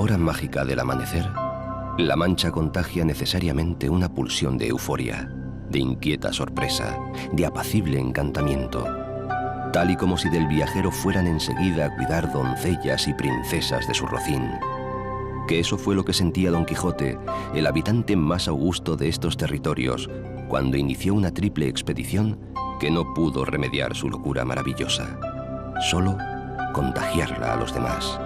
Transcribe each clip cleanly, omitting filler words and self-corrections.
hora mágica del amanecer, La Mancha contagia necesariamente una pulsión de euforia, de inquieta sorpresa, de apacible encantamiento, tal y como si del viajero fueran enseguida a cuidar doncellas y princesas de su rocín. Que eso fue lo que sentía Don Quijote, el habitante más augusto de estos territorios, cuando inició una triple expedición que no pudo remediar su locura maravillosa, solo contagiarla a los demás.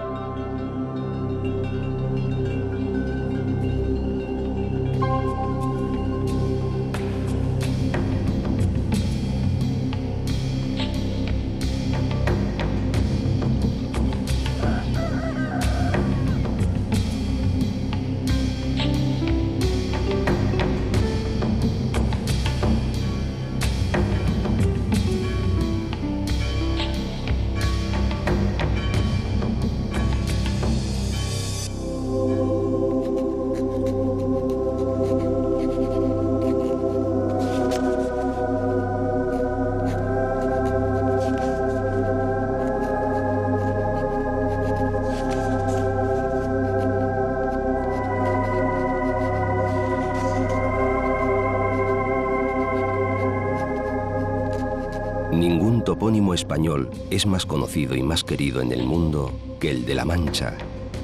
Ningún topónimo español es más conocido y más querido en el mundo que el de La Mancha,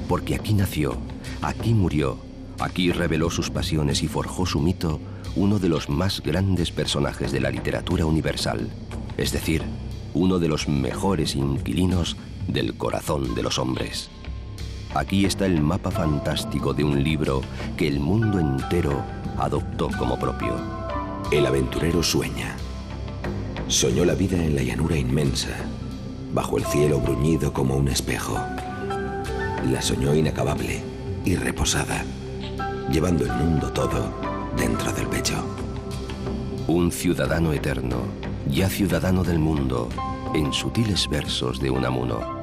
porque aquí nació, aquí murió, aquí reveló sus pasiones y forjó su mito uno de los más grandes personajes de la literatura universal, es decir, uno de los mejores inquilinos del corazón de los hombres. Aquí está el mapa fantástico de un libro que el mundo entero adoptó como propio. El aventurero sueña. Soñó la vida en la llanura inmensa, bajo el cielo bruñido como un espejo. La soñó inacabable y reposada, llevando el mundo todo dentro del pecho. Un ciudadano eterno, ya ciudadano del mundo, en sutiles versos de Unamuno.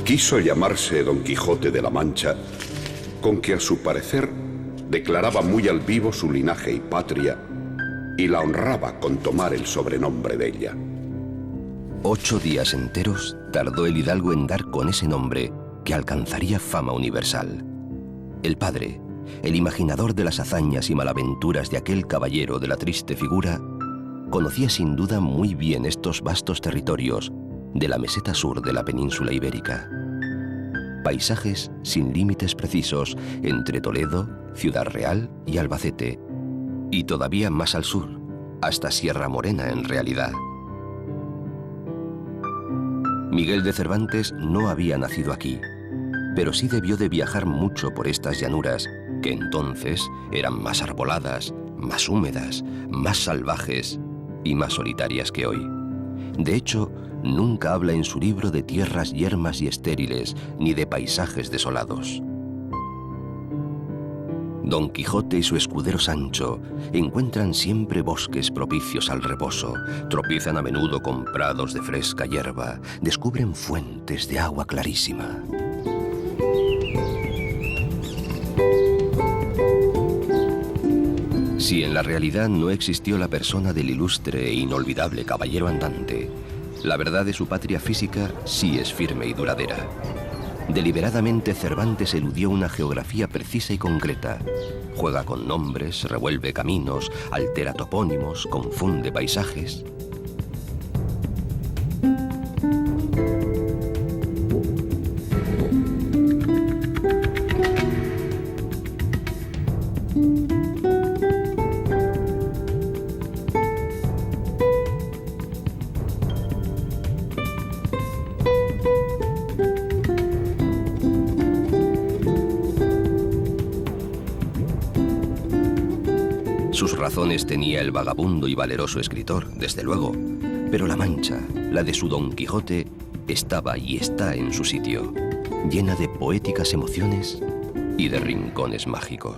Quiso llamarse Don Quijote de la Mancha, con que a su parecer declaraba muy al vivo su linaje y patria, y la honraba con tomar el sobrenombre de ella. 8 días enteros tardó el hidalgo en dar con ese nombre que alcanzaría fama universal. El padre, el imaginador de las hazañas y malaventuras de aquel caballero de la triste figura, conocía sin duda muy bien estos vastos territorios de la meseta sur de la península ibérica. Paisajes sin límites precisos entre Toledo, Ciudad Real y Albacete, y todavía más al sur, hasta Sierra Morena en realidad. Miguel de Cervantes no había nacido aquí, pero sí debió de viajar mucho por estas llanuras, que entonces eran más arboladas, más húmedas, más salvajes y más solitarias que hoy. De hecho, nunca habla en su libro de tierras yermas y estériles, ni de paisajes desolados. Don Quijote y su escudero Sancho encuentran siempre bosques propicios al reposo, tropiezan a menudo con prados de fresca hierba, descubren fuentes de agua clarísima. Si en la realidad no existió la persona del ilustre e inolvidable caballero andante, la verdad de su patria física sí es firme y duradera. Deliberadamente Cervantes eludió una geografía precisa y concreta. Juega con nombres, revuelve caminos, altera topónimos, confunde paisajes. razones tenía el vagabundo y valeroso escritor, desde luego, pero la Mancha, la de su Don Quijote, estaba y está en su sitio, llena de poéticas emociones y de rincones mágicos.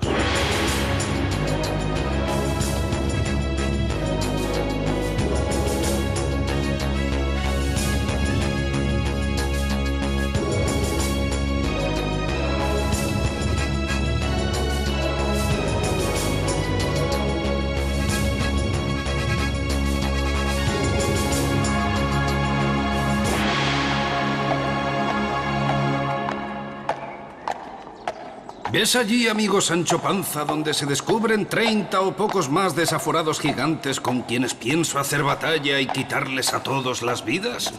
¿Ves allí, amigo Sancho Panza, donde se descubren 30 o pocos más desaforados gigantes con quienes pienso hacer batalla y quitarles a todos las vidas?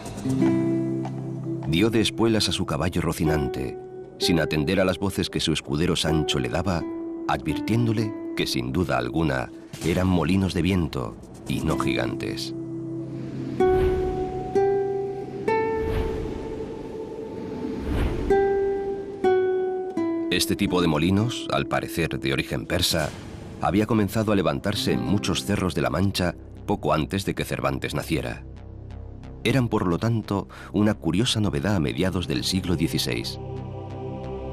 Dio de espuelas a su caballo Rocinante, sin atender a las voces que su escudero Sancho le daba, advirtiéndole que sin duda alguna eran molinos de viento y no gigantes. Este tipo de molinos, al parecer de origen persa, había comenzado a levantarse en muchos cerros de la Mancha poco antes de que Cervantes naciera. Eran, por lo tanto, una curiosa novedad a mediados del siglo XVI.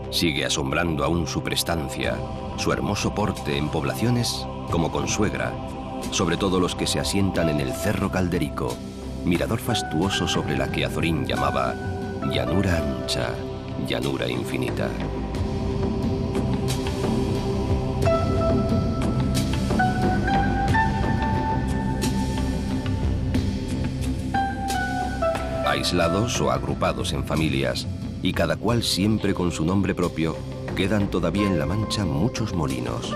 Sigue asombrando aún su prestancia, su hermoso porte en poblaciones como Consuegra, sobre todo los que se asientan en el Cerro Calderico, mirador fastuoso sobre la que Azorín llamaba llanura ancha, llanura infinita. Aislados o agrupados en familias, y cada cual siempre con su nombre propio, quedan todavía en la Mancha muchos molinos,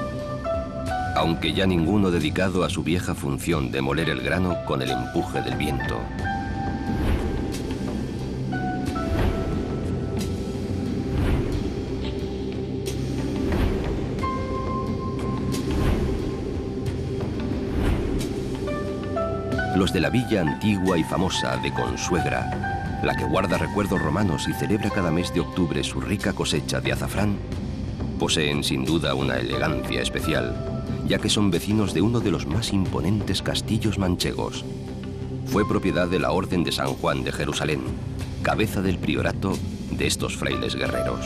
aunque ya ninguno dedicado a su vieja función de moler el grano con el empuje del viento. Los de la villa antigua y famosa de Consuegra, la que guarda recuerdos romanos y celebra cada mes de octubre su rica cosecha de azafrán, poseen sin duda una elegancia especial, ya que son vecinos de uno de los más imponentes castillos manchegos. Fue propiedad de la Orden de San Juan de Jerusalén, cabeza del priorato de estos frailes guerreros.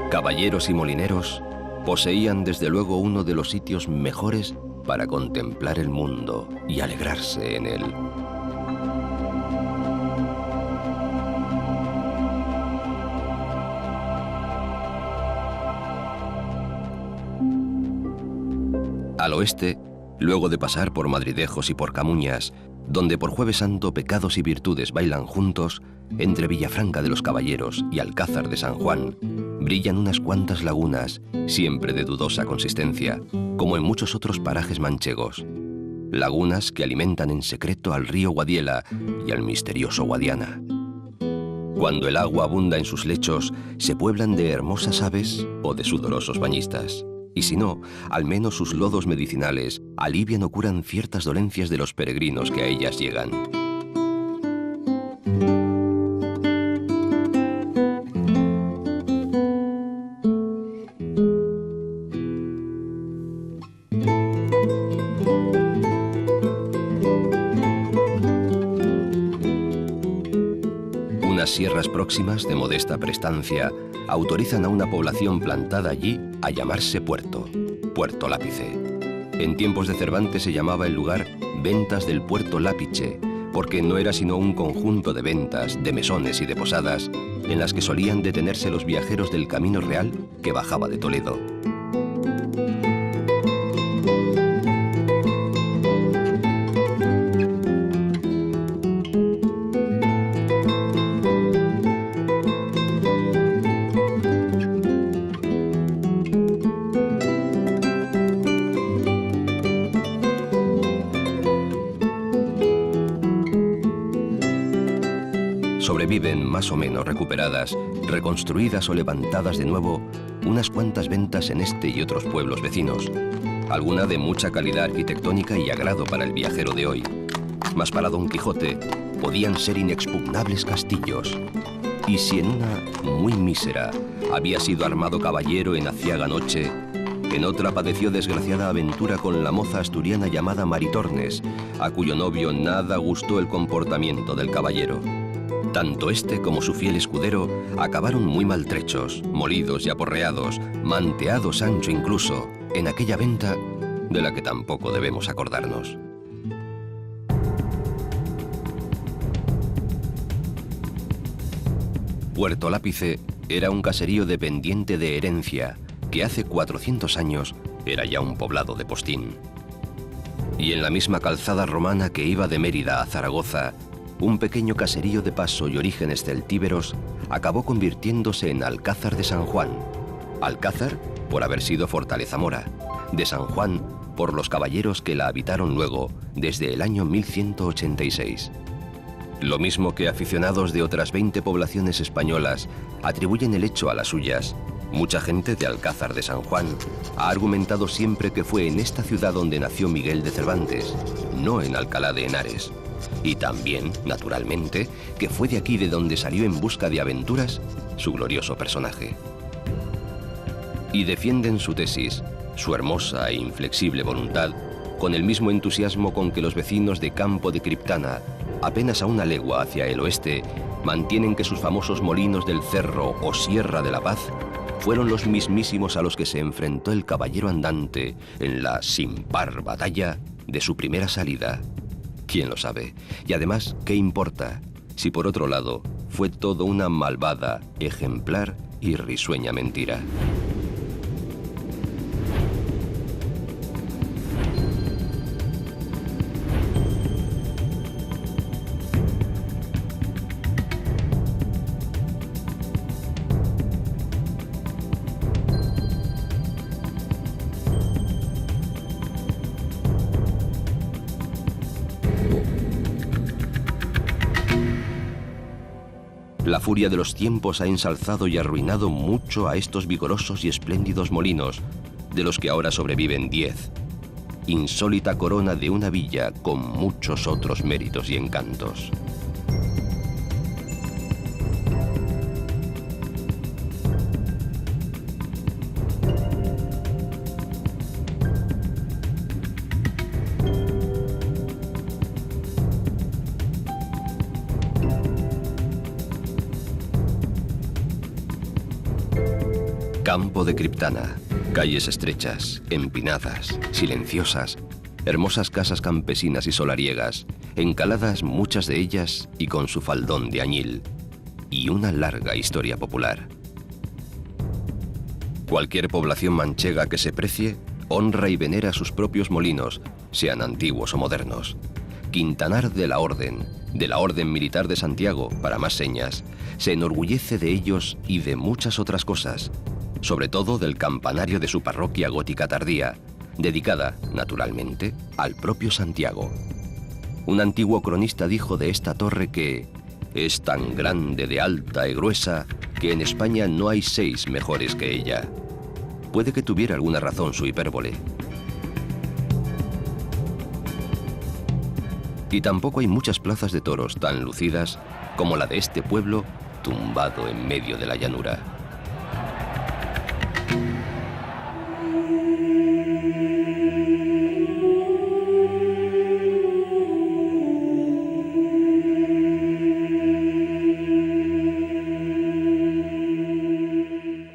Caballeros y molineros poseían desde luego uno de los sitios mejores para contemplar el mundo y alegrarse en él. Al oeste, luego de pasar por Madridejos y por Camuñas, donde por Jueves Santo pecados y virtudes bailan juntos, entre Villafranca de los Caballeros y Alcázar de San Juan, brillan unas cuantas lagunas, siempre de dudosa consistencia, como en muchos otros parajes manchegos. Lagunas que alimentan en secreto al río Guadiela y al misterioso Guadiana. Cuando el agua abunda en sus lechos, se pueblan de hermosas aves o de sudorosos bañistas. Y si no, al menos sus lodos medicinales alivian o curan ciertas dolencias de los peregrinos que a ellas llegan. Unas sierras próximas de modesta prestancia autorizan a una población plantada allí a llamarse Puerto Lápice. En tiempos de Cervantes se llamaba el lugar Ventas del Puerto Lápice, porque no era sino un conjunto de ventas, de mesones y de posadas en las que solían detenerse los viajeros del Camino Real que bajaba de Toledo. Sobreviven, más o menos recuperadas, reconstruidas o levantadas de nuevo, unas cuantas ventas en este y otros pueblos vecinos, alguna de mucha calidad arquitectónica y agrado para el viajero de hoy. Mas para Don Quijote podían ser inexpugnables castillos. Y si en una, muy mísera, había sido armado caballero en aciaga noche, en otra padeció desgraciada aventura con la moza asturiana llamada Maritornes, a cuyo novio nada gustó el comportamiento del caballero. Tanto este como su fiel escudero acabaron muy maltrechos, molidos y aporreados, manteado Sancho incluso, en aquella venta de la que tampoco debemos acordarnos. Puerto Lápice era un caserío dependiente de Herencia, que hace 400 años era ya un poblado de postín. Y en la misma calzada romana que iba de Mérida a Zaragoza, un pequeño caserío de paso y orígenes celtíberos acabó convirtiéndose en Alcázar de San Juan. Alcázar por haber sido fortaleza mora, de San Juan por los caballeros que la habitaron luego desde el año 1186. Lo mismo que aficionados de otras 20 poblaciones españolas atribuyen el hecho a las suyas, mucha gente de Alcázar de San Juan ha argumentado siempre que fue en esta ciudad donde nació Miguel de Cervantes, no en Alcalá de Henares. Y también, naturalmente, que fue de aquí de donde salió en busca de aventuras su glorioso personaje. Y defienden su tesis, su hermosa e inflexible voluntad, con el mismo entusiasmo con que los vecinos de Campo de Criptana, apenas a una legua hacia el oeste, mantienen que sus famosos molinos del Cerro o Sierra de la Paz fueron los mismísimos a los que se enfrentó el caballero andante en la sin par batalla de su primera salida. ¿Quién lo sabe? Y además, ¿qué importa? Si por otro lado fue todo una malvada, ejemplar y risueña mentira. La furia de los tiempos ha ensalzado y arruinado mucho a estos vigorosos y espléndidos molinos, de los que ahora sobreviven 10. Insólita corona de una villa con muchos otros méritos y encantos. Campo de Criptana, calles estrechas, empinadas, silenciosas, hermosas casas campesinas y solariegas, encaladas muchas de ellas y con su faldón de añil, y una larga historia popular. Cualquier población manchega que se precie, honra y venera sus propios molinos, sean antiguos o modernos. Quintanar de la Orden Militar de Santiago, para más señas, se enorgullece de ellos y de muchas otras cosas, sobre todo del campanario de su parroquia gótica tardía, dedicada, naturalmente, al propio Santiago. Un antiguo cronista dijo de esta torre que es tan grande, de alta y gruesa, que en España no hay 6 mejores que ella. Puede que tuviera alguna razón su hipérbole. Y tampoco hay muchas plazas de toros tan lucidas como la de este pueblo tumbado en medio de la llanura.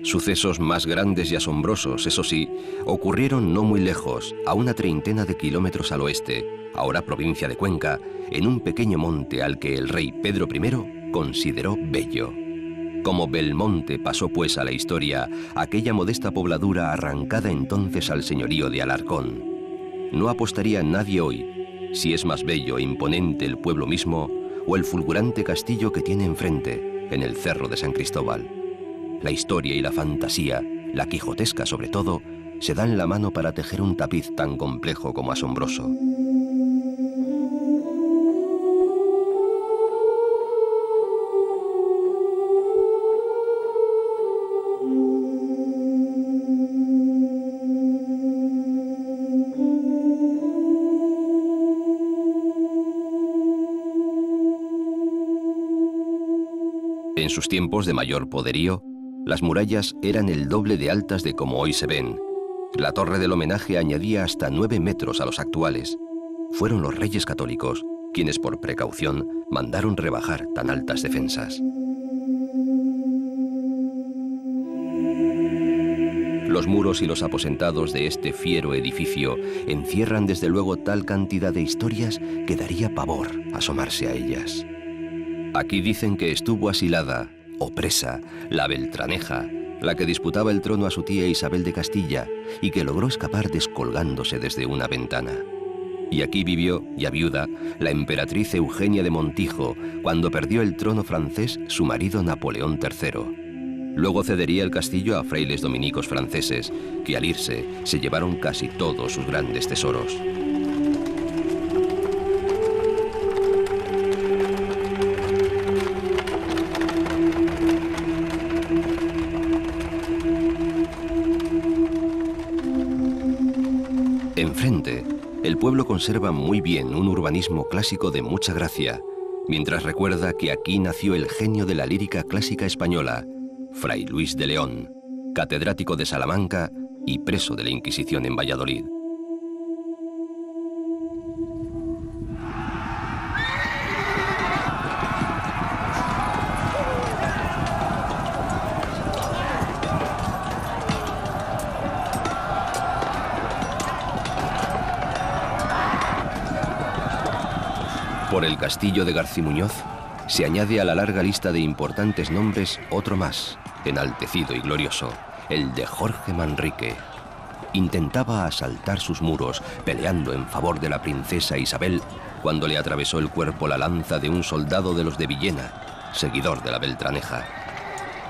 Sucesos más grandes y asombrosos, eso sí, ocurrieron no muy lejos, a una 30 de kilómetros al oeste, ahora provincia de Cuenca, en un pequeño monte al que el rey Pedro I consideró bello. Como Belmonte pasó pues a la historia aquella modesta pobladura arrancada entonces al señorío de Alarcón. No apostaría nadie hoy si es más bello e imponente el pueblo mismo o el fulgurante castillo que tiene enfrente, en el Cerro de San Cristóbal. La historia y la fantasía, la quijotesca sobre todo, se dan la mano para tejer un tapiz tan complejo como asombroso. En sus tiempos de mayor poderío, las murallas eran el doble de altas de como hoy se ven. La torre del homenaje añadía hasta 9 metros a los actuales. Fueron los reyes católicos quienes por precaución mandaron rebajar tan altas defensas. Los muros y los aposentados de este fiero edificio encierran desde luego tal cantidad de historias que daría pavor asomarse a ellas. Aquí dicen que estuvo asilada, o presa, la Beltraneja, la que disputaba el trono a su tía Isabel de Castilla y que logró escapar descolgándose desde una ventana. Y aquí vivió, ya viuda, la emperatriz Eugenia de Montijo, cuando perdió el trono francés su marido Napoleón III. Luego cedería el castillo a frailes dominicos franceses, que al irse se llevaron casi todos sus grandes tesoros. Enfrente, el pueblo conserva muy bien un urbanismo clásico de mucha gracia, mientras recuerda que aquí nació el genio de la lírica clásica española, Fray Luis de León, catedrático de Salamanca y preso de la Inquisición en Valladolid. Por el castillo de Garcimuñoz se añade a la larga lista de importantes nombres otro más, enaltecido y glorioso, el de Jorge Manrique. Intentaba asaltar sus muros, peleando en favor de la princesa Isabel, cuando le atravesó el cuerpo la lanza de un soldado de los de Villena, seguidor de la Beltraneja.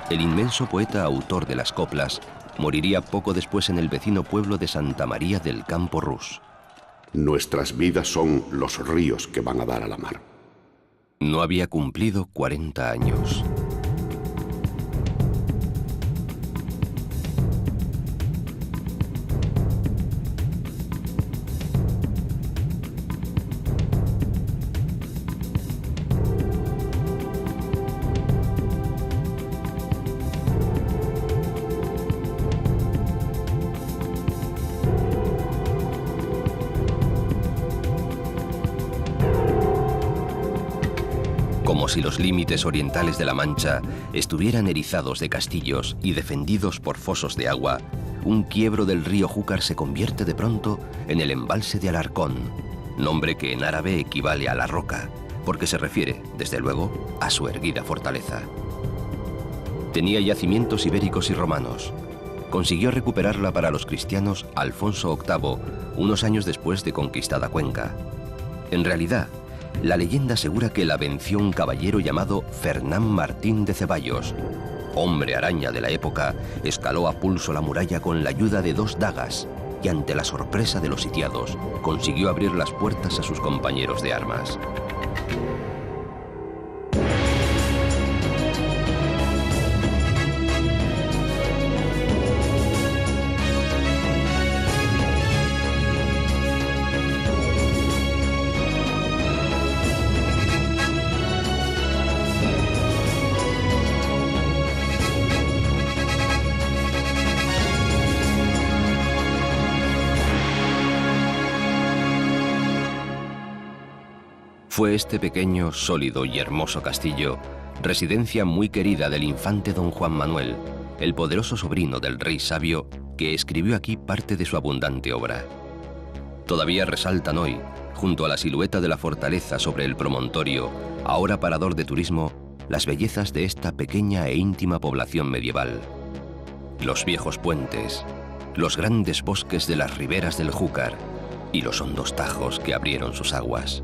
El inmenso poeta autor de las coplas moriría poco después en el vecino pueblo de Santa María del Campo Rus. Nuestras vidas son los ríos que van a dar a la mar. No había cumplido 40 años. Como si los límites orientales de la Mancha estuvieran erizados de castillos y defendidos por fosos de agua, un quiebro del río Júcar se convierte de pronto en el embalse de Alarcón, nombre que en árabe equivale a la roca, porque se refiere, desde luego, a su erguida fortaleza. Tenía yacimientos ibéricos y romanos. Consiguió recuperarla para los cristianos Alfonso VIII, unos años después de conquistada Cuenca. En realidad, la leyenda asegura que la venció un caballero llamado Fernán Martín de Ceballos. Hombre araña de la época, escaló a pulso la muralla con la ayuda de 2 dagas y ante la sorpresa de los sitiados consiguió abrir las puertas a sus compañeros de armas. Fue este pequeño, sólido y hermoso castillo residencia muy querida del infante don Juan Manuel, el poderoso sobrino del rey sabio que escribió aquí parte de su abundante obra. Todavía resaltan hoy, junto a la silueta de la fortaleza sobre el promontorio, ahora parador de turismo, las bellezas de esta pequeña e íntima población medieval. Los viejos puentes, los grandes bosques de las riberas del Júcar y los hondos tajos que abrieron sus aguas.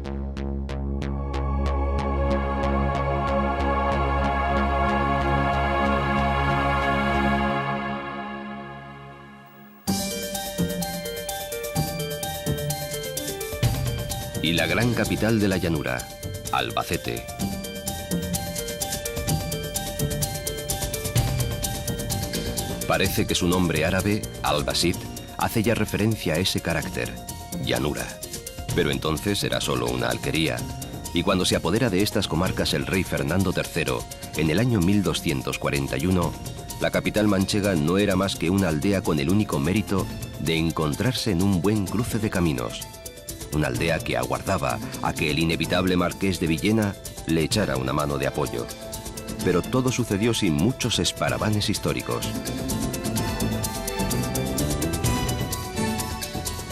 Y la gran capital de la llanura, Albacete. Parece que su nombre árabe, Albasit, hace ya referencia a ese carácter, llanura. Pero entonces era solo una alquería, y cuando se apodera de estas comarcas el rey Fernando III, en el año 1241, la capital manchega no era más que una aldea con el único mérito de encontrarse en un buen cruce de caminos. Una aldea que aguardaba a que el inevitable marqués de Villena le echara una mano de apoyo. Pero todo sucedió sin muchos esparavanes históricos.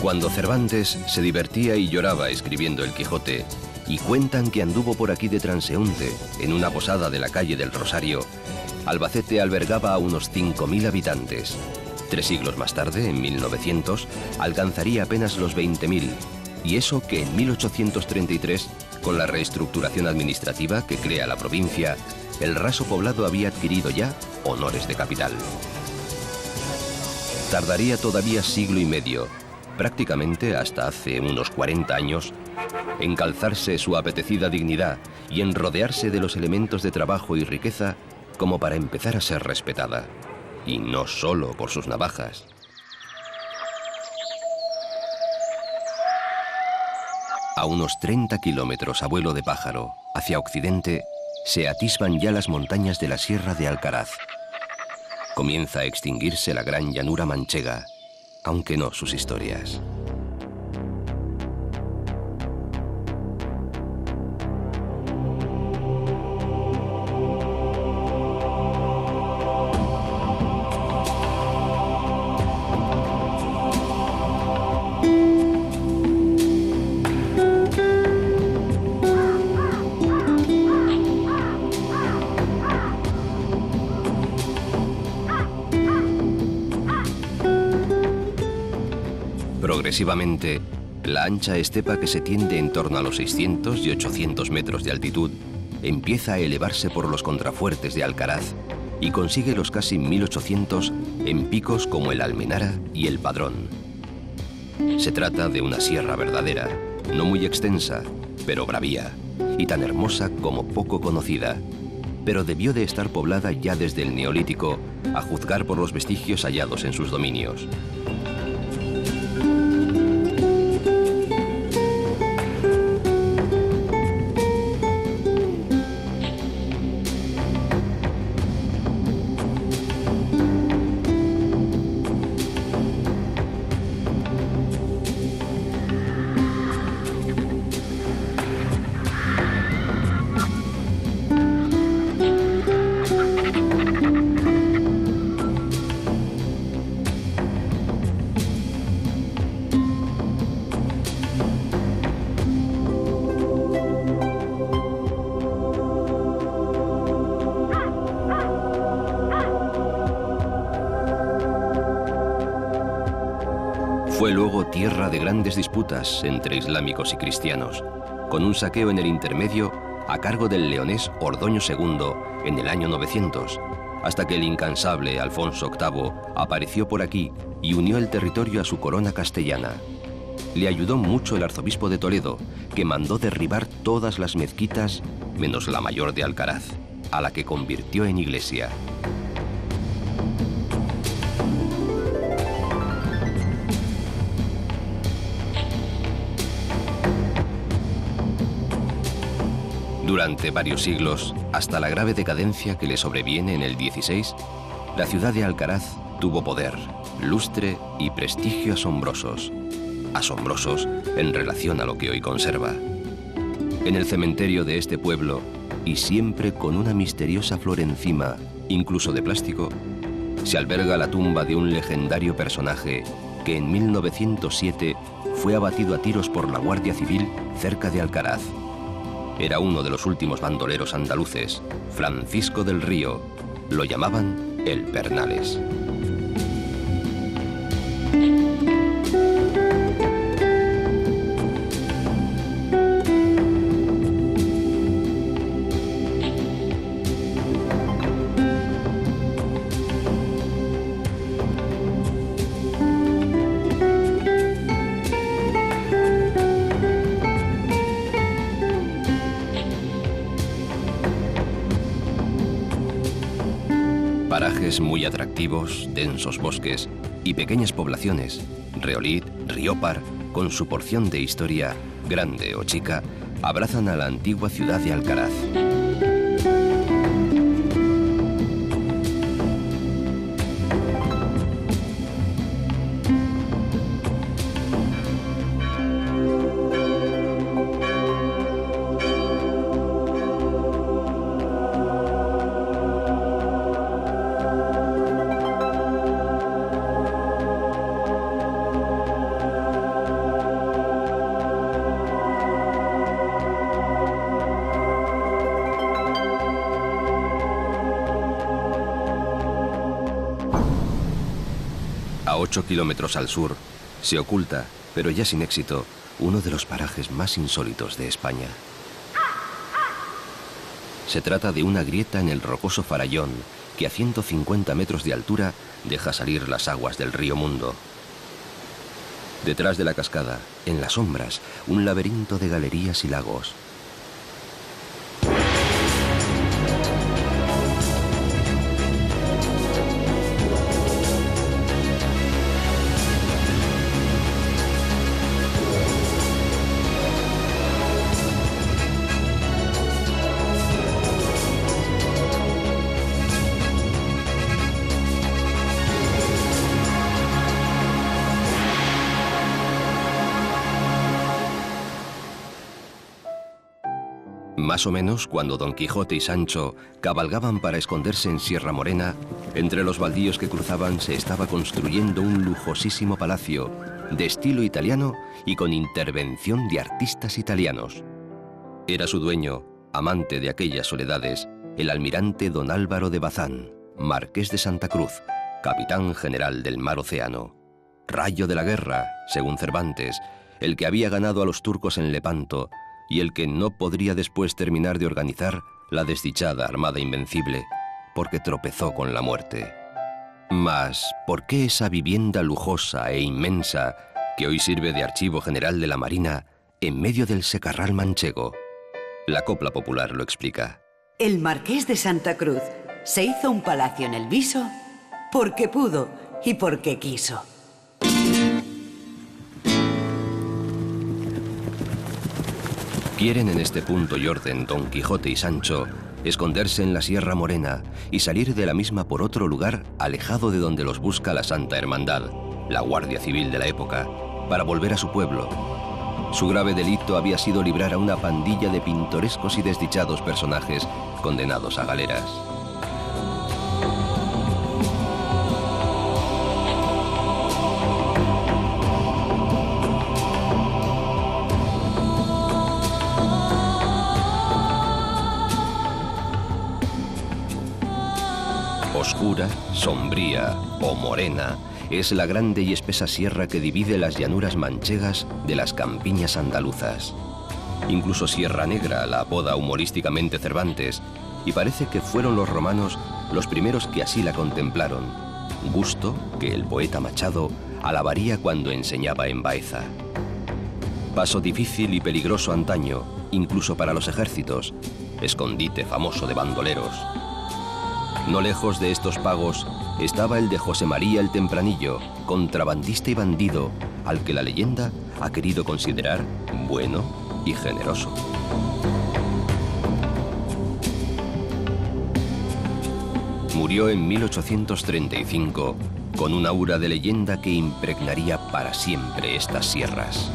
Cuando Cervantes se divertía y lloraba escribiendo el Quijote, y cuentan que anduvo por aquí de transeúnte en una posada de la calle del Rosario, Albacete albergaba a unos 5.000 habitantes. 3 siglos más tarde, en 1900, alcanzaría apenas los 20.000, y eso que en 1833, con la reestructuración administrativa que crea la provincia, el raso poblado había adquirido ya honores de capital. Tardaría todavía siglo y medio, prácticamente hasta hace unos 40 años, en calzarse su apetecida dignidad y en rodearse de los elementos de trabajo y riqueza como para empezar a ser respetada, y no solo por sus navajas. A unos 30 kilómetros a vuelo de pájaro, hacia occidente, se atisban ya las montañas de la Sierra de Alcaraz. Comienza a extinguirse la gran llanura manchega, aunque no sus historias. Progresivamente, la ancha estepa que se tiende en torno a los 600 y 800 metros de altitud empieza a elevarse por los contrafuertes de Alcaraz y consigue los casi 1800 en picos como el Almenara y el Padrón. Se trata de una sierra verdadera, no muy extensa, pero bravía, y tan hermosa como poco conocida, pero debió de estar poblada ya desde el Neolítico, a juzgar por los vestigios hallados en sus dominios. Fue luego tierra de grandes disputas entre islámicos y cristianos, con un saqueo en el intermedio a cargo del leonés Ordoño II en el año 900, hasta que el incansable Alfonso VIII apareció por aquí y unió el territorio a su corona castellana. Le ayudó mucho el arzobispo de Toledo, que mandó derribar todas las mezquitas menos la mayor de Alcaraz, a la que convirtió en iglesia. Durante varios siglos, hasta la grave decadencia que le sobreviene en el XVI, la ciudad de Alcaraz tuvo poder, lustre y prestigio asombrosos. Asombrosos en relación a lo que hoy conserva. En el cementerio de este pueblo, y siempre con una misteriosa flor encima, incluso de plástico, se alberga la tumba de un legendario personaje que en 1907 fue abatido a tiros por la Guardia Civil cerca de Alcaraz. Era uno de los últimos bandoleros andaluces, Francisco del Río. Lo llamaban el Pernales. Parajes muy atractivos, densos bosques y pequeñas poblaciones, Reolid, Riópar, con su porción de historia, grande o chica, abrazan a la antigua ciudad de Alcaraz. A 8 kilómetros al sur, se oculta, pero ya sin éxito, uno de los parajes más insólitos de España. Se trata de una grieta en el rocoso Farallón, que a 150 metros de altura deja salir las aguas del río Mundo. Detrás de la cascada, en las sombras, un laberinto de galerías y lagos. Más o menos cuando Don Quijote y Sancho cabalgaban para esconderse en Sierra Morena, entre los baldíos que cruzaban se estaba construyendo un lujosísimo palacio de estilo italiano y con intervención de artistas italianos. Era su dueño, amante de aquellas soledades, el almirante don Álvaro de Bazán, marqués de Santa Cruz, capitán general del mar Océano, rayo de la guerra, según Cervantes, el que había ganado a los turcos en Lepanto y el que no podría después terminar de organizar la desdichada Armada Invencible, porque tropezó con la muerte. Mas, ¿por qué esa vivienda lujosa e inmensa, que hoy sirve de archivo general de la Marina, en medio del secarral manchego? La copla popular lo explica. El marqués de Santa Cruz se hizo un palacio en el Viso porque pudo y porque quiso. Quieren en este punto y orden Don Quijote y Sancho esconderse en la Sierra Morena y salir de la misma por otro lugar alejado de donde los busca la Santa Hermandad, la Guardia Civil de la época, para volver a su pueblo. Su grave delito había sido librar a una pandilla de pintorescos y desdichados personajes condenados a galeras. Oscura, sombría o morena es la grande y espesa sierra que divide las llanuras manchegas de las campiñas andaluzas. Incluso Sierra Negra la apoda humorísticamente Cervantes, y parece que fueron los romanos los primeros que así la contemplaron, gusto que el poeta Machado alabaría cuando enseñaba en Baeza. Paso difícil y peligroso antaño, incluso para los ejércitos, escondite famoso de bandoleros. No lejos de estos pagos estaba el de José María el Tempranillo, contrabandista y bandido, al que la leyenda ha querido considerar bueno y generoso. Murió en 1835 con un aura de leyenda que impregnaría para siempre estas sierras.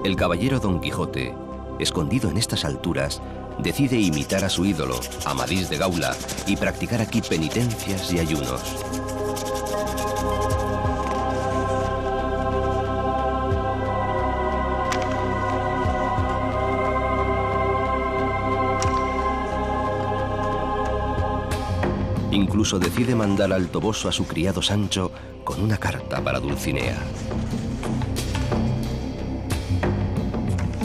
El caballero Don Quijote, escondido en estas alturas, decide imitar a su ídolo, Amadís de Gaula, y practicar aquí penitencias y ayunos. Incluso decide mandar al Toboso a su criado Sancho con una carta para Dulcinea.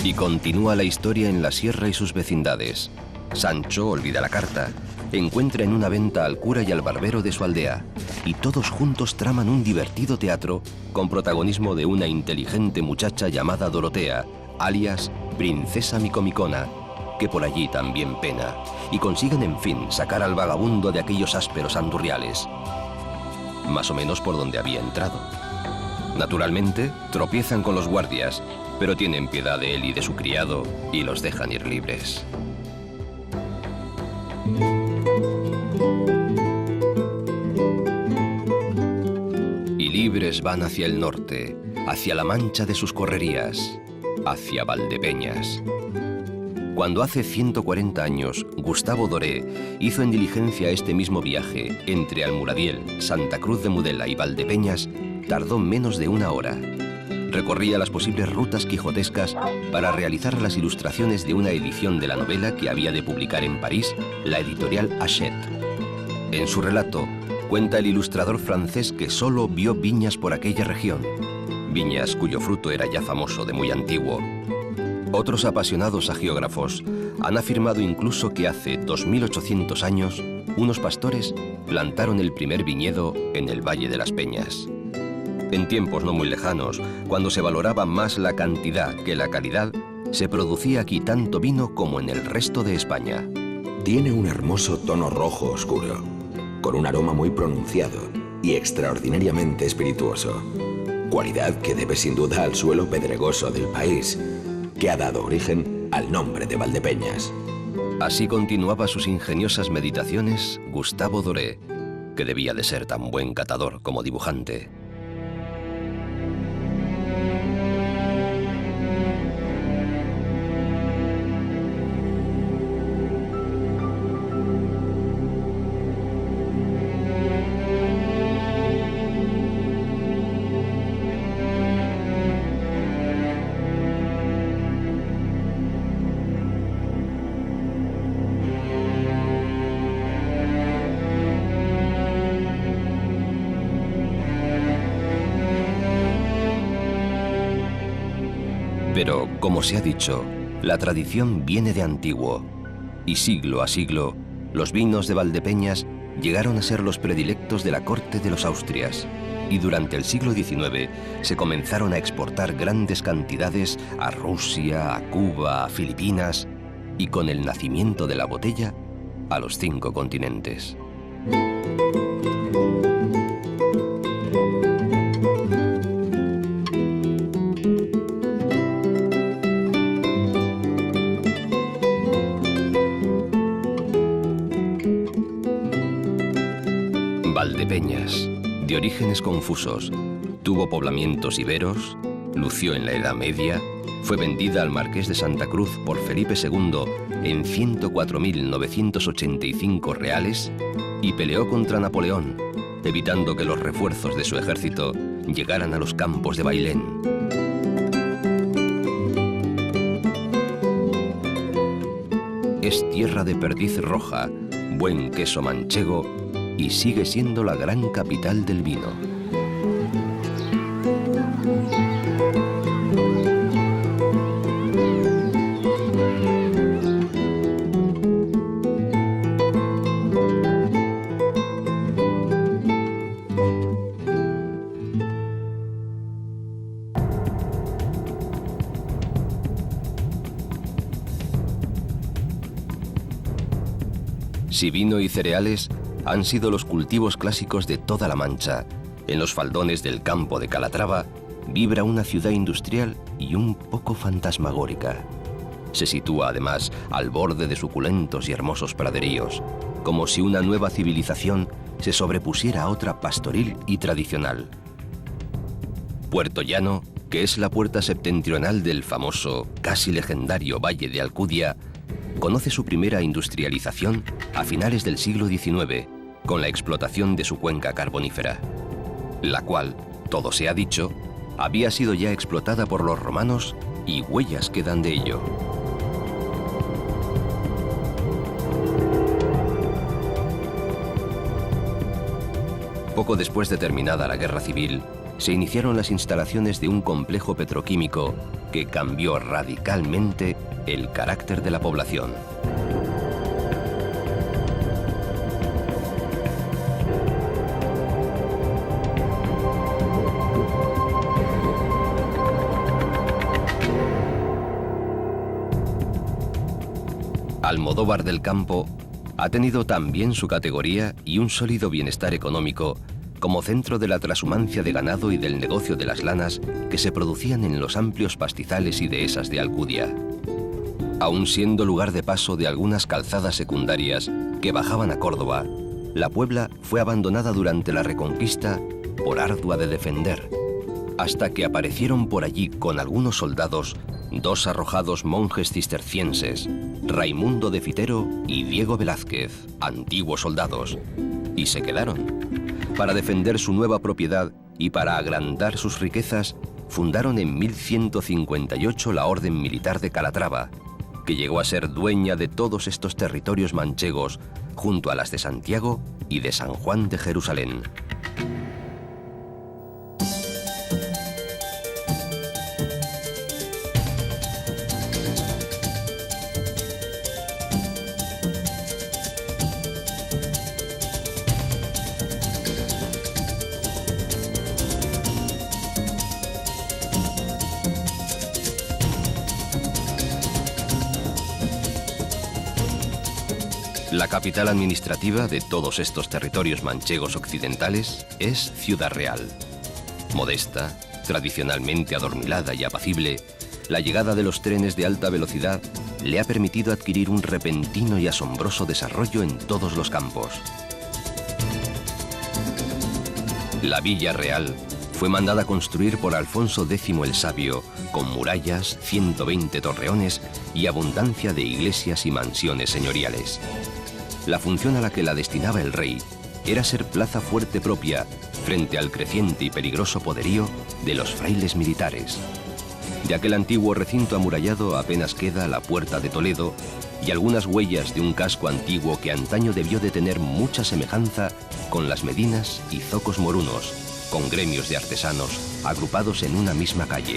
Y continúa la historia en la sierra y sus vecindades. Sancho olvida la carta, encuentra en una venta al cura y al barbero de su aldea, y todos juntos traman un divertido teatro con protagonismo de una inteligente muchacha llamada Dorotea, alias Princesa Micomicona, que por allí también pena, y consiguen en fin sacar al vagabundo de aquellos ásperos andurriales, más o menos por donde había entrado. Naturalmente, tropiezan con los guardias, pero tienen piedad de él y de su criado y los dejan ir libres. Y libres van hacia el norte, hacia la mancha de sus correrías, hacia Valdepeñas. Cuando hace 140 años Gustavo Doré hizo en diligencia este mismo viaje entre Almuradiel, Santa Cruz de Mudela y Valdepeñas, tardó menos de una hora. Recorría las posibles rutas quijotescas para realizar las ilustraciones de una edición de la novela que había de publicar en París la editorial Hachette. En su relato, cuenta el ilustrador francés que solo vio viñas por aquella región, viñas cuyo fruto era ya famoso de muy antiguo. Otros apasionados agiógrafos han afirmado incluso que hace 2800 años unos pastores plantaron el primer viñedo en el Valle de las Peñas. En tiempos no muy lejanos, cuando se valoraba más la cantidad que la calidad, se producía aquí tanto vino como en el resto de España. Tiene un hermoso tono rojo oscuro, con un aroma muy pronunciado y extraordinariamente espirituoso, cualidad que debe sin duda al suelo pedregoso del país, que ha dado origen al nombre de Valdepeñas. Así continuaba sus ingeniosas meditaciones Gustavo Doré, que debía de ser tan buen catador como dibujante. Pero, como se ha dicho, la tradición viene de antiguo, y siglo a siglo, los vinos de Valdepeñas llegaron a ser los predilectos de la corte de los Austrias, y durante el siglo XIX se comenzaron a exportar grandes cantidades a Rusia, a Cuba, a Filipinas, y con el nacimiento de la botella, a los 5 continentes. Valdepeñas, de orígenes confusos, tuvo poblamientos iberos, lució en la Edad Media, fue vendida al Marqués de Santa Cruz por Felipe II en 104.985 reales y peleó contra Napoleón, evitando que los refuerzos de su ejército llegaran a los campos de Bailén. Es tierra de perdiz roja, buen queso manchego y sigue siendo la gran capital del vino. Si vino y cereales han sido los cultivos clásicos de toda la Mancha, en los faldones del campo de Calatrava vibra una ciudad industrial y un poco fantasmagórica. Se sitúa además al borde de suculentos y hermosos praderíos, como si una nueva civilización se sobrepusiera a otra pastoril y tradicional. Puerto Llano que es la puerta septentrional del famoso, casi legendario Valle de Alcudia, conoce su primera industrialización a finales del siglo XIX, con la explotación de su cuenca carbonífera, la cual, todo se ha dicho, había sido ya explotada por los romanos y huellas quedan de ello. Poco después de terminada la Guerra Civil, se iniciaron las instalaciones de un complejo petroquímico que cambió radicalmente el carácter de la población. Almodóvar del Campo ha tenido también su categoría y un sólido bienestar económico como centro de la trashumancia de ganado y del negocio de las lanas que se producían en los amplios pastizales y dehesas de Alcudia. Aun siendo lugar de paso de algunas calzadas secundarias que bajaban a Córdoba, la Puebla fue abandonada durante la Reconquista por ardua de defender, hasta que aparecieron por allí con algunos soldados dos arrojados monjes cistercienses, Raimundo de Fitero y Diego Velázquez, antiguos soldados, y se quedaron. Para defender su nueva propiedad y para agrandar sus riquezas, fundaron en 1158 la Orden Militar de Calatrava, que llegó a ser dueña de todos estos territorios manchegos, junto a las de Santiago y de San Juan de Jerusalén. La capital administrativa de todos estos territorios manchegos occidentales es Ciudad Real. Modesta, tradicionalmente adormilada y apacible, la llegada de los trenes de alta velocidad le ha permitido adquirir un repentino y asombroso desarrollo en todos los campos. La Villa Real fue mandada a construir por Alfonso X el Sabio, con murallas, 120 torreones y abundancia de iglesias y mansiones señoriales. La función a la que la destinaba el rey era ser plaza fuerte propia frente al creciente y peligroso poderío de los frailes militares. De aquel antiguo recinto amurallado apenas queda la Puerta de Toledo y algunas huellas de un casco antiguo que antaño debió de tener mucha semejanza con las medinas y zocos morunos, con gremios de artesanos agrupados en una misma calle.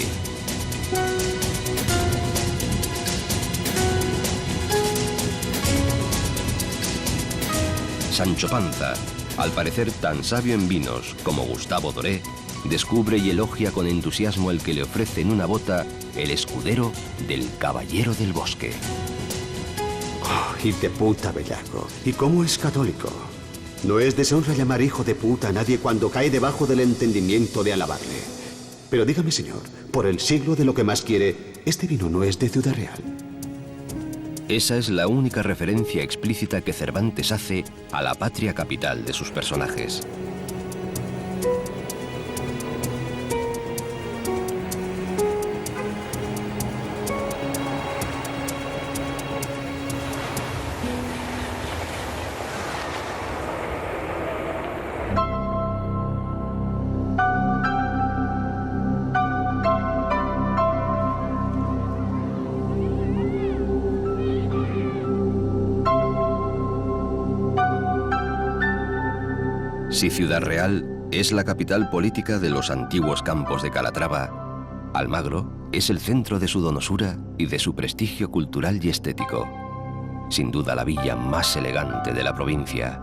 Sancho Panza, al parecer tan sabio en vinos como Gustavo Doré, descubre y elogia con entusiasmo el que le ofrece en una bota el escudero del Caballero del Bosque. Oh, hijo de puta bellaco. ¿Y cómo es católico? No es deshonra llamar hijo de puta a nadie cuando cae debajo del entendimiento de alabarle. Pero dígame, señor, por el siglo de lo que más quiere, este vino no es de Ciudad Real. Esa es la única referencia explícita que Cervantes hace a la patria capital de sus personajes. Si Ciudad Real es la capital política de los antiguos campos de Calatrava, Almagro es el centro de su donosura y de su prestigio cultural y estético. Sin duda la villa más elegante de la provincia.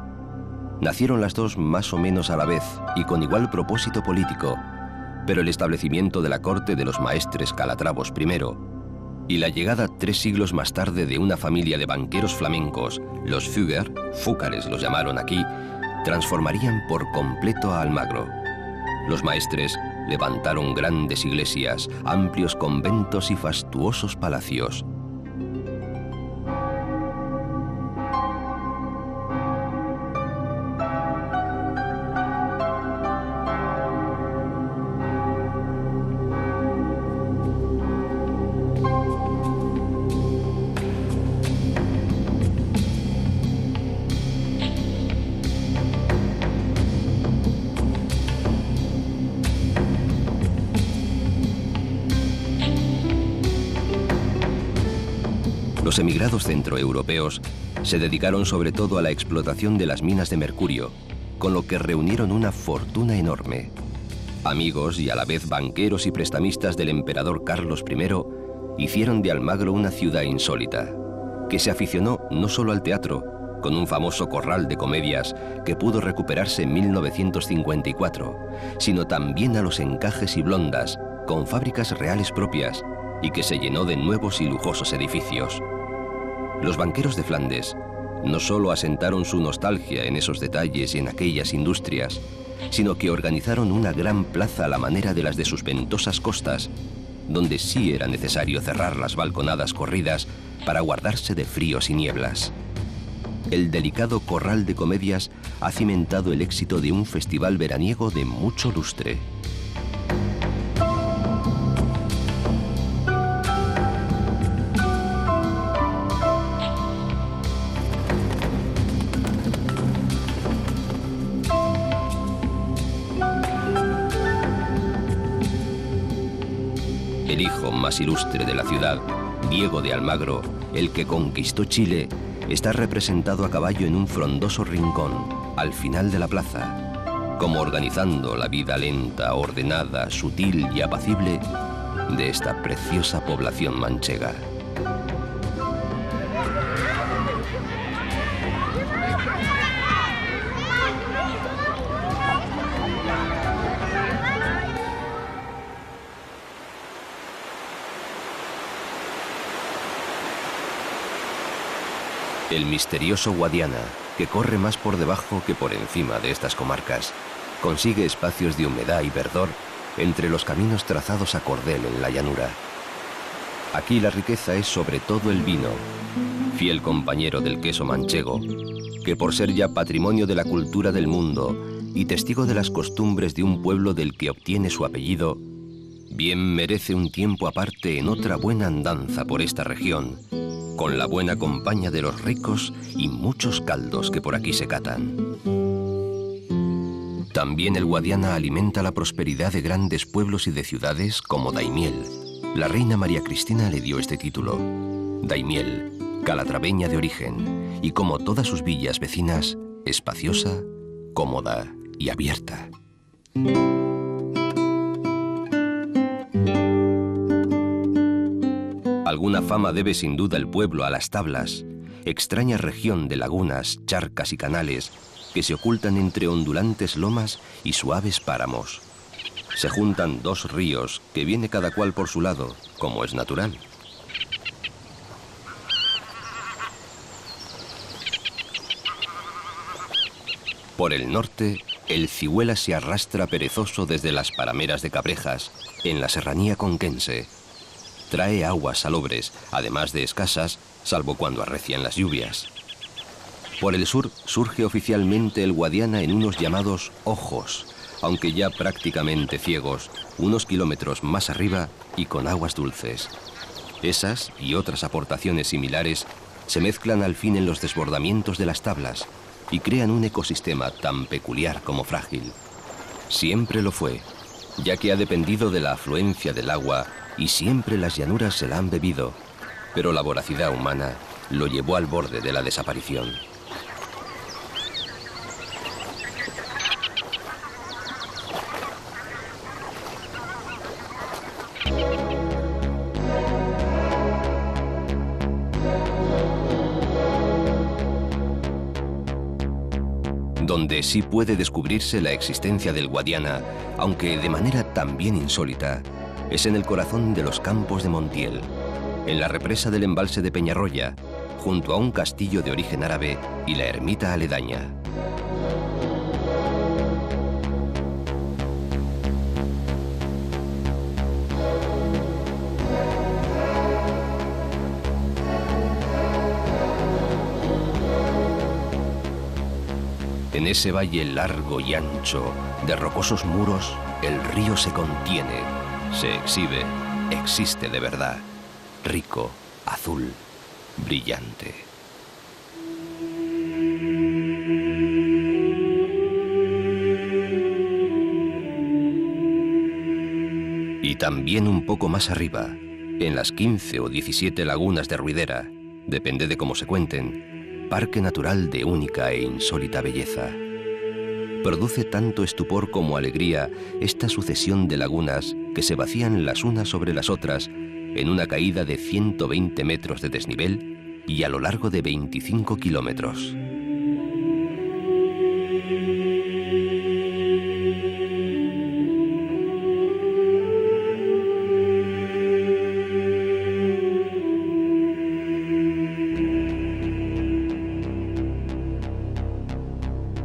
Nacieron las dos más o menos a la vez y con igual propósito político, pero el establecimiento de la corte de los maestres calatravos primero y la llegada 3 siglos más tarde de una familia de banqueros flamencos, los Fugger, Fúcares los llamaron aquí, transformarían por completo a Almagro. Los maestres levantaron grandes iglesias, amplios conventos y fastuosos palacios. Los emigrados centroeuropeos se dedicaron sobre todo a la explotación de las minas de mercurio, con lo que reunieron una fortuna enorme. Amigos y a la vez banqueros y prestamistas del emperador Carlos I hicieron de Almagro una ciudad insólita, que se aficionó no solo al teatro, con un famoso corral de comedias que pudo recuperarse en 1954, sino también a los encajes y blondas, con fábricas reales propias, y que se llenó de nuevos y lujosos edificios. Los banqueros de Flandes no solo asentaron su nostalgia en esos detalles y en aquellas industrias, sino que organizaron una gran plaza a la manera de las de sus ventosas costas, donde sí era necesario cerrar las balconadas corridas para guardarse de fríos y nieblas. El delicado corral de comedias ha cimentado el éxito de un festival veraniego de mucho lustre. El hijo más ilustre de la ciudad, Diego de Almagro, el que conquistó Chile, está representado a caballo en un frondoso rincón, al final de la plaza, como organizando la vida lenta, ordenada, sutil y apacible de esta preciosa población manchega. El misterioso Guadiana, que corre más por debajo que por encima de estas comarcas, consigue espacios de humedad y verdor entre los caminos trazados a cordel en la llanura. Aquí la riqueza es sobre todo el vino, fiel compañero del queso manchego, que por ser ya patrimonio de la cultura del mundo y testigo de las costumbres de un pueblo del que obtiene su apellido, bien merece un tiempo aparte en otra buena andanza por esta región, con la buena compañía de los ricos y muchos caldos que por aquí se catan. También el Guadiana alimenta la prosperidad de grandes pueblos y de ciudades como Daimiel. La reina María Cristina le dio este título. Daimiel, calatraveña de origen, y como todas sus villas vecinas, espaciosa, cómoda y abierta. Alguna fama debe sin duda el pueblo a Las Tablas, extraña región de lagunas, charcas y canales que se ocultan entre ondulantes lomas y suaves páramos. Se juntan dos ríos que viene cada cual por su lado, como es natural. Por el norte, el Cihuela se arrastra perezoso desde las parameras de Cabrejas, en la serranía conquense. Trae aguas salobres, además de escasas, salvo cuando arrecian las lluvias. Por el sur surge oficialmente el Guadiana en unos llamados ojos, aunque ya prácticamente ciegos, unos kilómetros más arriba y con aguas dulces. Esas y otras aportaciones similares se mezclan al fin en los desbordamientos de Las Tablas y crean un ecosistema tan peculiar como frágil. Siempre lo fue, ya que ha dependido de la afluencia del agua y siempre las llanuras se la han bebido, pero la voracidad humana lo llevó al borde de la desaparición. Donde sí puede descubrirse la existencia del Guadiana, aunque de manera también insólita, es en el corazón de los campos de Montiel, en la represa del embalse de Peñarroya, junto a un castillo de origen árabe y la ermita aledaña. En ese valle largo y ancho de rocosos muros, el río se contiene, se exhibe, existe de verdad, rico, azul, brillante. Y también un poco más arriba, en las 15 o 17 lagunas de Ruidera, depende de cómo se cuenten, parque natural de única e insólita belleza. Produce tanto estupor como alegría esta sucesión de lagunas que se vacían las unas sobre las otras en una caída de 120 metros de desnivel y a lo largo de 25 kilómetros.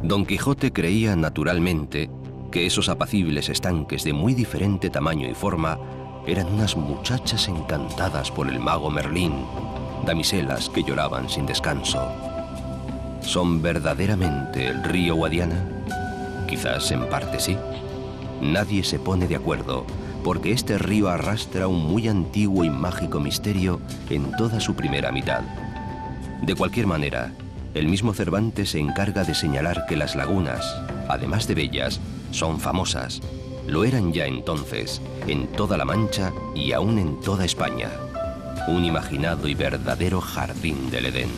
Don Quijote creía naturalmente que esos apacibles estanques de muy diferente tamaño y forma eran unas muchachas encantadas por el mago Merlín, damiselas que lloraban sin descanso. ¿Son verdaderamente el río Guadiana? Quizás en parte sí. Nadie se pone de acuerdo, porque este río arrastra un muy antiguo y mágico misterio en toda su primera mitad. De cualquier manera, el mismo Cervantes se encarga de señalar que las lagunas, además de bellas, son famosas. Lo eran ya entonces, en toda la Mancha y aún en toda España. Un imaginado y verdadero jardín del Edén.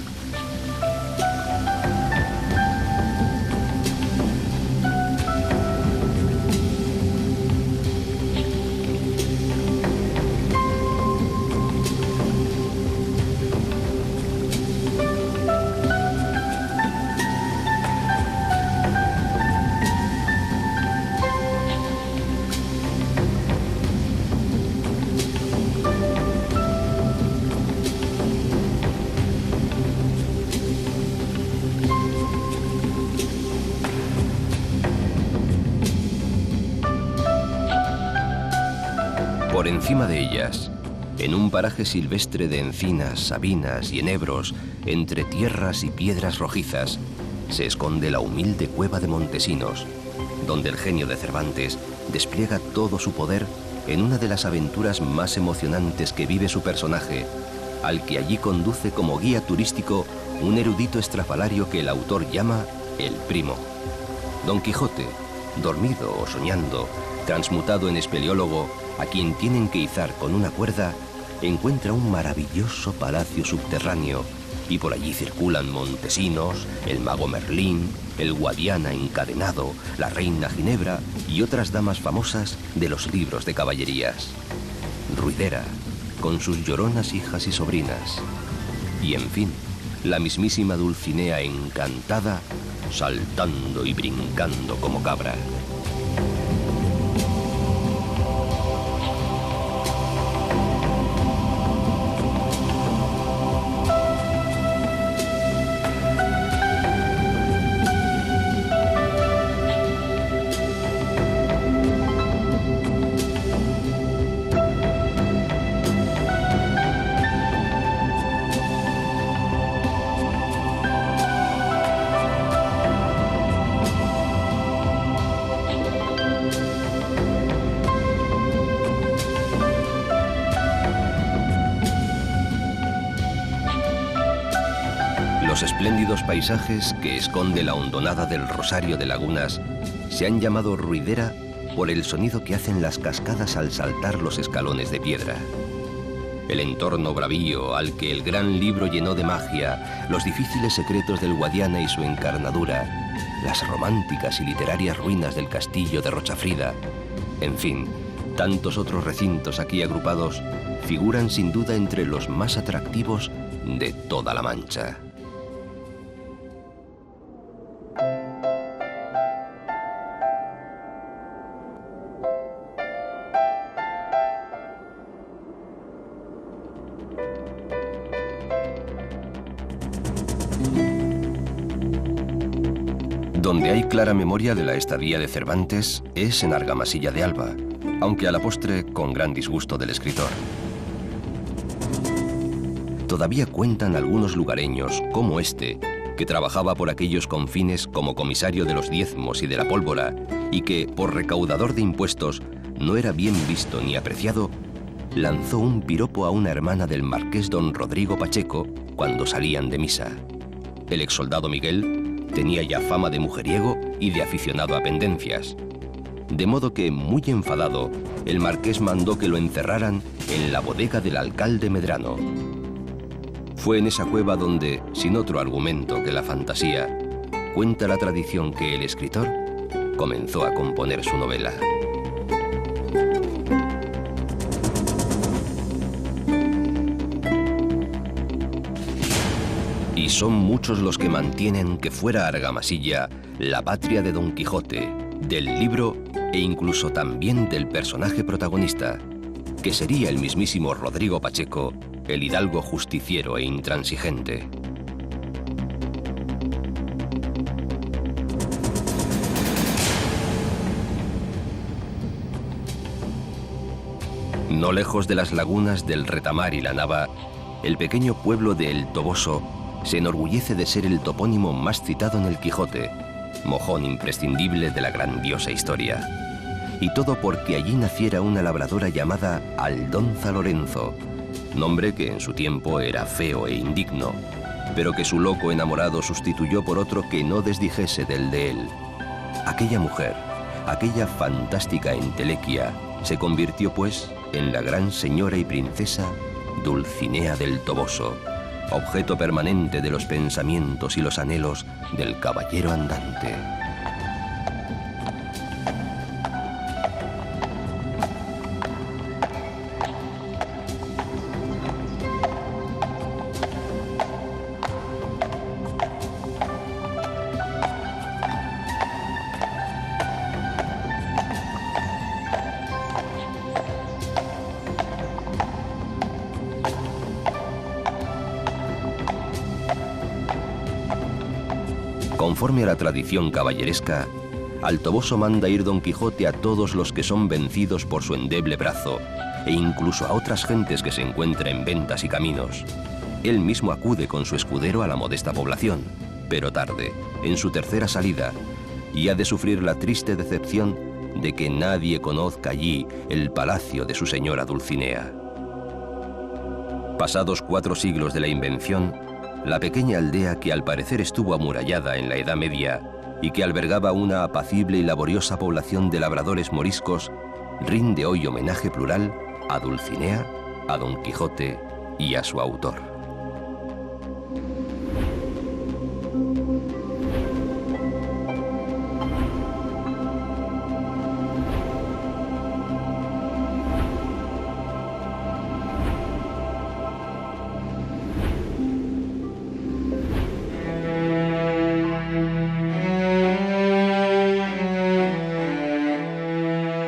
Por encima de ellas, en un paraje silvestre de encinas, sabinas y enebros, entre tierras y piedras rojizas, se esconde la humilde cueva de Montesinos, donde el genio de Cervantes despliega todo su poder en una de las aventuras más emocionantes que vive su personaje, al que allí conduce como guía turístico un erudito estrafalario que el autor llama el Primo. Don Quijote, dormido o soñando, transmutado en espeleólogo, a quien tienen que izar con una cuerda, encuentra un maravilloso palacio subterráneo y por allí circulan Montesinos, el mago Merlín, el Guadiana encadenado, la reina Ginebra y otras damas famosas de los libros de caballerías. Ruidera, con sus lloronas hijas y sobrinas. Y en fin, la mismísima Dulcinea encantada, saltando y brincando como cabra. Los espléndidos paisajes que esconde la hondonada del Rosario de Lagunas se han llamado ruidera por el sonido que hacen las cascadas al saltar los escalones de piedra. El entorno bravío al que el gran libro llenó de magia, los difíciles secretos del Guadiana y su encarnadura, las románticas y literarias ruinas del castillo de Rochafrida, en fin, tantos otros recintos aquí agrupados, figuran sin duda entre los más atractivos de toda la Mancha. Donde hay clara memoria de la estadía de Cervantes es en Argamasilla de Alba, aunque a la postre con gran disgusto del escritor. Todavía cuentan algunos lugareños, como este, que trabajaba por aquellos confines como comisario de los diezmos y de la pólvora, y que, por recaudador de impuestos, no era bien visto ni apreciado, lanzó un piropo a una hermana del marqués don Rodrigo Pacheco cuando salían de misa. El exsoldado Miguel tenía ya fama de mujeriego y de aficionado a pendencias. De modo que, muy enfadado, el marqués mandó que lo encerraran en la bodega del alcalde Medrano. Fue en esa cueva donde, sin otro argumento que la fantasía, cuenta la tradición que el escritor comenzó a componer su novela. Y son muchos los que mantienen que fuera Argamasilla la patria de Don Quijote, del libro e incluso también del personaje protagonista, que sería el mismísimo Rodrigo Pacheco, el hidalgo justiciero e intransigente. No lejos de las lagunas del Retamar y la Nava, el pequeño pueblo de El Toboso se enorgullece de ser el topónimo más citado en el Quijote, mojón imprescindible de la grandiosa historia. Y todo porque allí naciera una labradora llamada Aldonza Lorenzo, nombre que en su tiempo era feo e indigno, pero que su loco enamorado sustituyó por otro que no desdijese del de él. Aquella mujer, aquella fantástica entelequia, se convirtió pues en la gran señora y princesa Dulcinea del Toboso, objeto permanente de los pensamientos y los anhelos del caballero andante. Conforme a la tradición caballeresca, al Toboso manda ir Don Quijote a todos los que son vencidos por su endeble brazo, e incluso a otras gentes que se encuentran en ventas y caminos. Él mismo acude con su escudero a la modesta población, pero tarde, en su tercera salida, y ha de sufrir la triste decepción de que nadie conozca allí el palacio de su señora Dulcinea. Pasados 4 siglos de la invención, la pequeña aldea que al parecer estuvo amurallada en la Edad Media y que albergaba una apacible y laboriosa población de labradores moriscos, rinde hoy homenaje plural a Dulcinea, a Don Quijote y a su autor.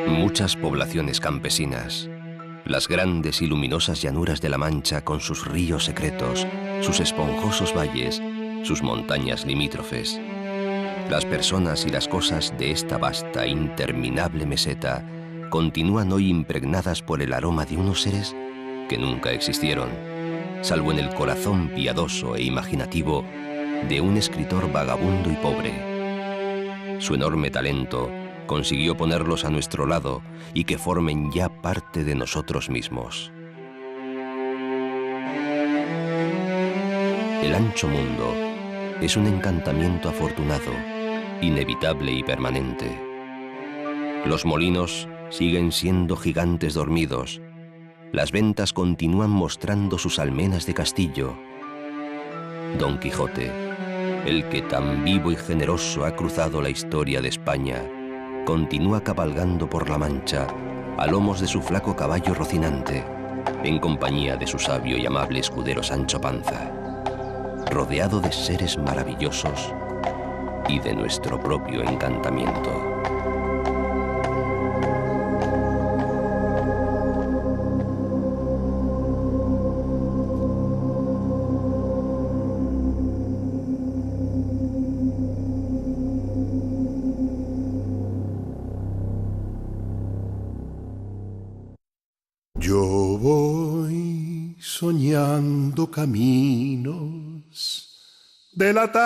Muchas poblaciones campesinas, las grandes y luminosas llanuras de la Mancha con sus ríos secretos, sus esponjosos valles, sus montañas limítrofes. Las personas y las cosas de esta vasta, interminable meseta continúan hoy impregnadas por el aroma de unos seres que nunca existieron, salvo en el corazón piadoso e imaginativo de un escritor vagabundo y pobre. Su enorme talento consiguió ponerlos a nuestro lado y que formen ya parte de nosotros mismos. El ancho mundo es un encantamiento afortunado, inevitable y permanente. Los molinos siguen siendo gigantes dormidos, las ventas continúan mostrando sus almenas de castillo. Don Quijote, el que tan vivo y generoso ha cruzado la historia de España, continúa cabalgando por la Mancha, a lomos de su flaco caballo Rocinante, en compañía de su sabio y amable escudero Sancho Panza, rodeado de seres maravillosos y de nuestro propio encantamiento. Yo voy soñando caminos de la tarde,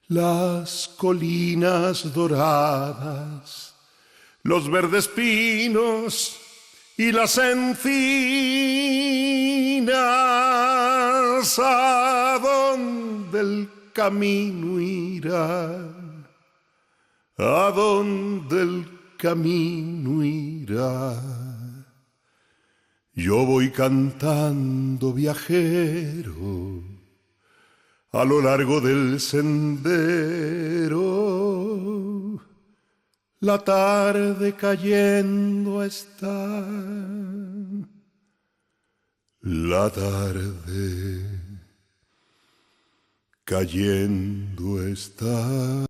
las colinas doradas, los verdes pinos y las encinas, ¿a dónde el camino irá? ¿A dónde el camino irá? Yo voy cantando viajero a lo largo del sendero. La tarde cayendo está. La tarde cayendo está.